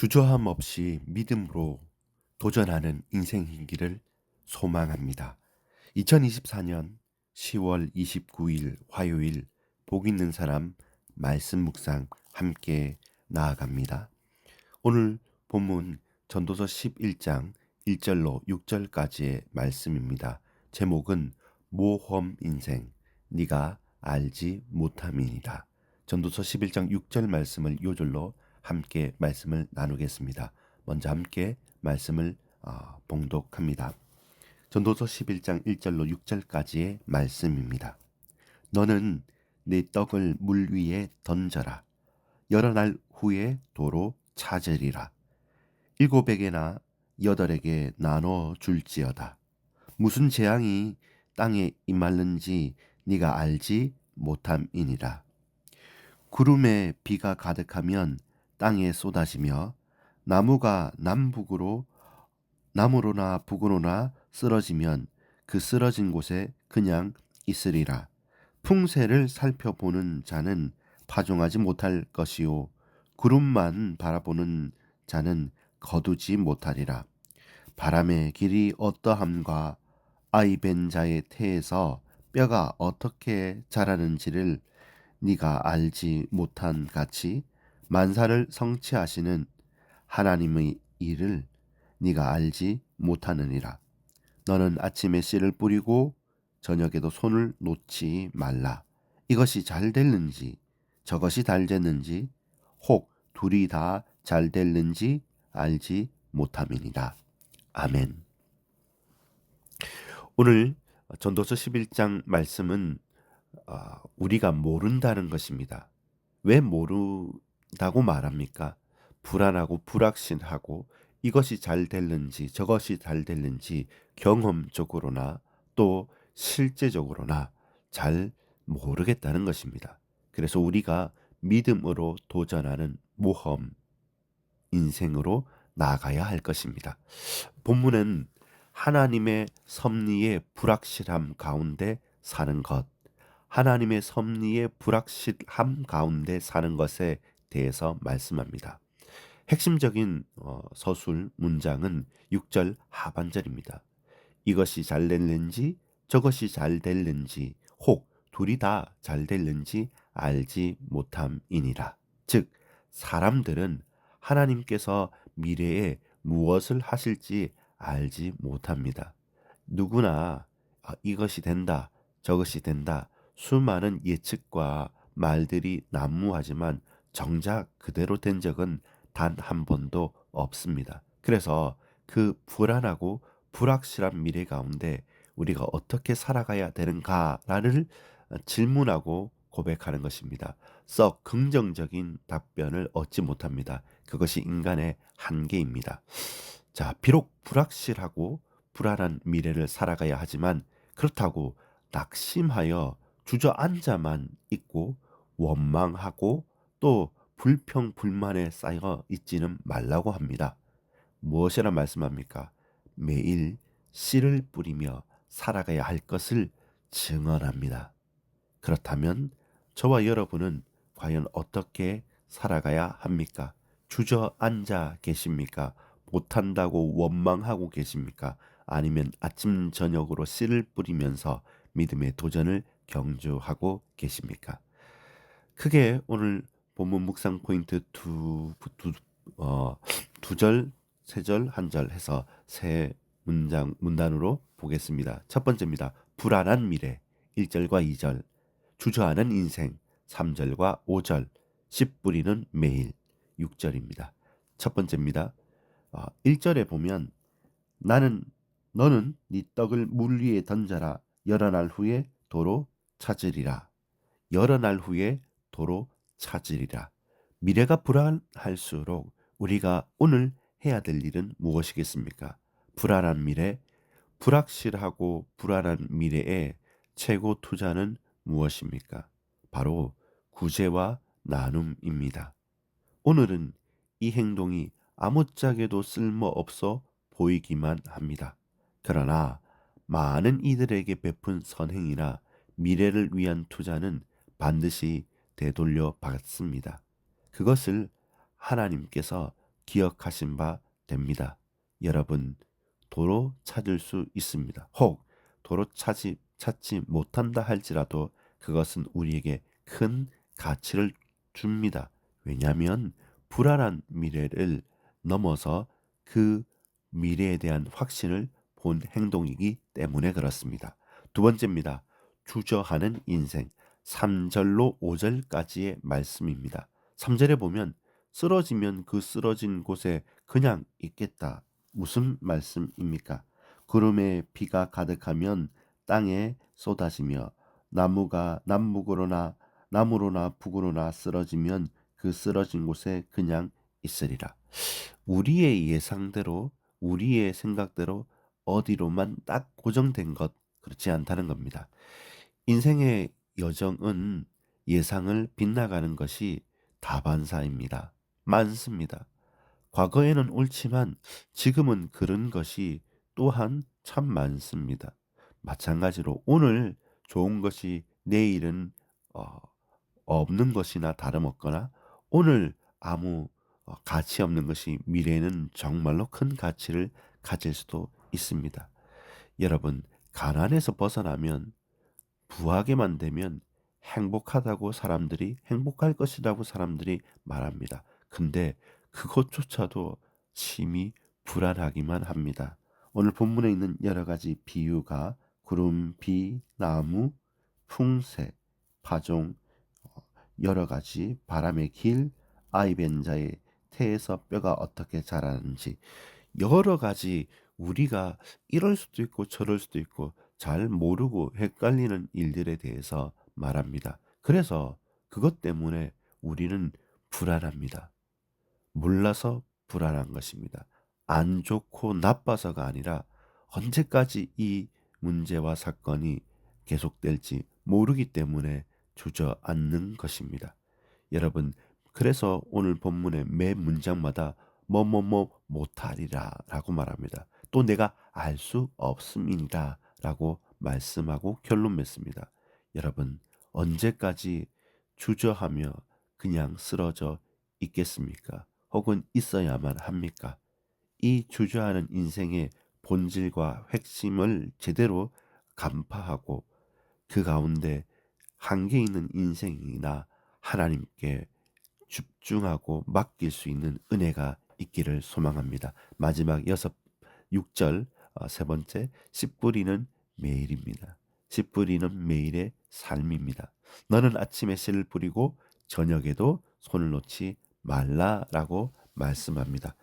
주저함 없이 믿음으로 도전하는 인생이기를 소망합니다. 2024년 10월 29일 화요일 복 있는 사람 말씀 묵상 함께 나아갑니다. 오늘 본문 전도서 11장 1절로 6절까지의 말씀입니다. 제목은 모험 인생 네가 알지 못함이니라. 전도서 11장 6절 말씀을 요절로 함께 말씀을 나누겠습니다. 먼저 함께 말씀을 봉독합니다. 전도서 11장 1절로 6절까지의 말씀입니다. 너는 네 떡을 물 위에 던져라. 여러 날 후에 도로 찾으리라. 7에게나 8에게 나눠 줄지어다. 무슨 재앙이 땅에 임하는지 네가 알지 못함이니라. 구름에 비가 가득하면 땅에 쏟아지며 나무가 남으로나 북으로나 쓰러지면 그 쓰러진 곳에 그냥 있으리라. 풍세를 살펴보는 자는 파종하지 못할 것이요 구름만 바라보는 자는 거두지 못하리라. 바람의 길이 어떠함과 아이 벤 자의 태에서 뼈가 어떻게 자라는지를 네가 알지 못한 같이 만사를 성취하시는 하나님의 일을 네가 알지 못하느니라. 너는 아침에 씨를 뿌리고 저녁에도 손을 놓지 말라. 이것이 잘 됐는지 저것이 잘 됐는지 혹 둘이 다 잘 됐는지 알지 못함이니라. 아멘. 오늘 전도서 11장 말씀은 우리가 모른다는 것입니다. 왜 모른다고 말합니까? 불안하고 불확실하고 이것이 잘 됐는지 저것이 잘 됐는지 경험적으로나 또 실제적으로나 잘 모르겠다는 것입니다. 그래서 우리가 믿음으로 도전하는 모험 인생으로 나아가야 할 것입니다. 본문은 하나님의 섭리의 불확실함 가운데 사는 것, 하나님의 섭리의 불확실함 가운데 사는 것에 대해서 말씀합니다. 핵심적인 서술 문장은 6절 하반절입니다. 이것이 잘 됐는지 저것이 잘 됐는지 혹 둘이 다 잘 됐는지 알지 못함이니라. 즉 사람들은 하나님께서 미래에 무엇을 하실지 알지 못합니다. 누구나 이것이 된다 저것이 된다 수많은 예측과 말들이 난무하지만 정작 그대로 된 적은 단 한 번도 없습니다. 그래서 그 불안하고 불확실한 미래 가운데 우리가 어떻게 살아가야 되는가를 질문하고 고백하는 것입니다. 썩 긍정적인 답변을 얻지 못합니다. 그것이 인간의 한계입니다. 자, 비록 불확실하고 불안한 미래를 살아가야 하지만 그렇다고 낙심하여 주저앉아만 있고 원망하고 또 불평 불만에 쌓여 있지는 말라고 합니다. 무엇이라 말씀합니까? 매일 씨를 뿌리며 살아가야 할 것을 증언합니다. 그렇다면 저와 여러분은 과연 어떻게 살아가야 합니까? 주저앉아 계십니까? 못한다고 원망하고 계십니까? 아니면 아침 저녁으로 씨를 뿌리면서 믿음의 도전을 경주하고 계십니까? 크게 오늘 본문 묵상 포인트 두 절, 세 절, 한 절 해서 세 문단으로 보겠습니다. 첫 번째입니다. 불안한 미래 1절과 2절, 주저하는 인생 3절과 5절, 씨 뿌리는 매일 6절입니다. 첫 번째입니다. 1절에 보면 너는 네 떡을 물 위에 던져라. 여러 날 후에 도로 찾으리라. 여러 날 후에 도로 찾으리라. 미래가 불안할수록 우리가 오늘 해야 될 일은 무엇이겠습니까? 불안한 미래, 불확실하고 불안한 미래에 최고 투자는 무엇입니까? 바로 구제와 나눔입니다. 오늘은 이 행동이 아무짝에도 쓸모없어 보이기만 합니다. 그러나 많은 이들에게 베푼 선행이나 미래를 위한 투자는 반드시 되돌려 받습니다. 그것을 하나님께서 기억하신 바 됩니다. 여러분, 도로 찾을 수 있습니다. 혹 도로 찾지 못한다 할지라도 그것은 우리에게 큰 가치를 줍니다. 왜냐하면 불안한 미래를 넘어서 그 미래에 대한 확신을 본 행동이기 때문에 그렇습니다. 두 번째입니다. 주저하는 인생. 3절로 5절까지의 말씀입니다. 3절에 보면 쓰러지면 그 쓰러진 곳에 그냥 있겠다. 무슨 말씀입니까? 구름에 비가 가득하면 땅에 쏟아지며 나무가 나무로나 북으로나 쓰러지면 그 쓰러진 곳에 그냥 있으리라. 우리의 예상대로 우리의 생각대로 어디로만 딱 고정된 것 그렇지 않다는 겁니다. 인생의 여정은 예상을 빗나가는 것이 다반사입니다. 많습니다. 과거에는 옳지만 지금은 그런 것이 또한 참 많습니다. 마찬가지로 오늘 좋은 것이 내일은 어, 없는 것이나 다름없거나 오늘 아무 가치 없는 것이 미래에는 정말로 큰 가치를 가질 수도 있습니다. 여러분, 가난에서 벗어나면 부하게만 되면 행복할 것이라고 사람들이 말합니다. 근데 그것조차도 심히 불안하기만 합니다. 오늘 본문에 있는 여러 가지 비유가 구름, 비, 나무, 풍새, 파종, 여러 가지 바람의 길, 아이벤자의 태에서 뼈가 어떻게 자라는지 여러 가지 우리가 이럴 수도 있고 저럴 수도 있고 잘 모르고 헷갈리는 일들에 대해서 말합니다. 그래서 그것 때문에 우리는 불안합니다. 몰라서 불안한 것입니다. 안 좋고 나빠서가 아니라 언제까지 이 문제와 사건이 계속될지 모르기 때문에 주저앉는 것입니다. 여러분, 그래서 오늘 본문의 매 문장마다 뭐뭐뭐 못하리라 라고 말합니다. 또 내가 알 수 없음이니라 라고 말씀하고 결론 맺습니다. 여러분, 언제까지 주저하며 그냥 쓰러져 있겠습니까? 혹은 있어야만 합니까? 이 주저하는 인생의 본질과 핵심을 제대로 간파하고 그 가운데 한계 있는 인생이나 하나님께 집중하고 맡길 수 있는 은혜가 있기를 소망합니다. 마지막 6절 세 번째 씨 뿌리는 매일입니다. 씨 뿌리는 매일의 삶입니다. 너는 아침에 씨를 뿌리고 저녁에도 손을 놓지 말라라고 말씀합니다.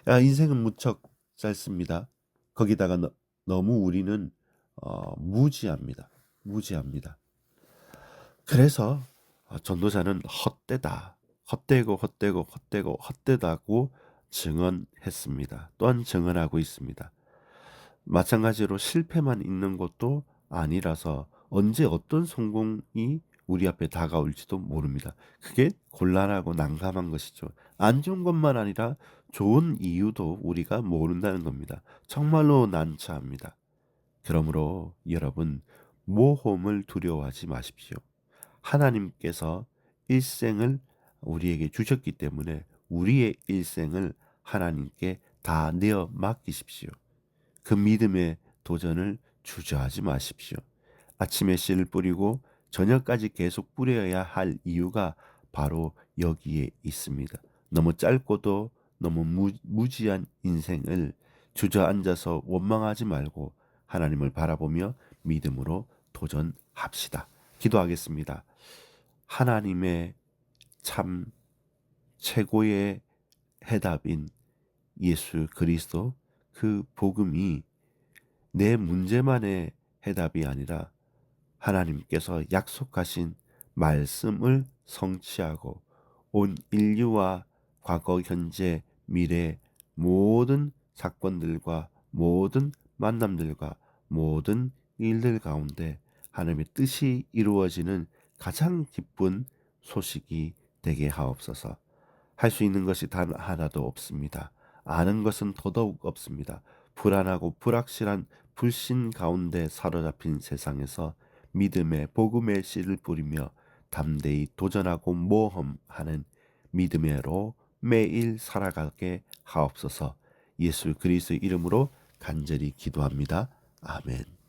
인생은 무척 짧습니다. 거기다가 너무 우리는 무지합니다. 무지합니다. 그래서 전도자는 헛되고 증언했습니다. 또한 증언하고 있습니다. 마찬가지로 실패만 있는 것도 아니라서 언제 어떤 성공이 우리 앞에 다가올지도 모릅니다. 그게 곤란하고 난감한 것이죠. 안 좋은 것만 아니라 좋은 이유도 우리가 모른다는 겁니다. 정말로 난처합니다. 그러므로 여러분, 모험을 두려워하지 마십시오. 하나님께서 일생을 우리에게 주셨기 때문에 우리의 일생을 하나님께 다 내어 맡기십시오. 그 믿음의 도전을 주저하지 마십시오. 아침에 씨를 뿌리고 저녁까지 계속 뿌려야 할 이유가 바로 여기에 있습니다. 너무 짧고도 너무 무지한 인생을 주저앉아서 원망하지 말고 하나님을 바라보며 믿음으로 도전합시다. 기도하겠습니다. 하나님의 참 최고의 해답인 예수 그리스도 그 복음이 내 문제만의 해답이 아니라 하나님께서 약속하신 말씀을 성취하고 온 인류와 과거, 현재, 미래 모든 사건들과 모든 만남들과 모든 일들 가운데 하나님의 뜻이 이루어지는 가장 기쁜 소식이 되게 하옵소서. 할 수 있는 것이 단 하나도 없습니다. 아는 것은 더더욱 없습니다. 불안하고 불확실한 불신 가운데 사로잡힌 세상에서 믿음의 복음의 씨를 뿌리며 담대히 도전하고 모험하는 믿음으로 매일 살아가게 하옵소서. 예수 그리스도의 이름으로 간절히 기도합니다. 아멘.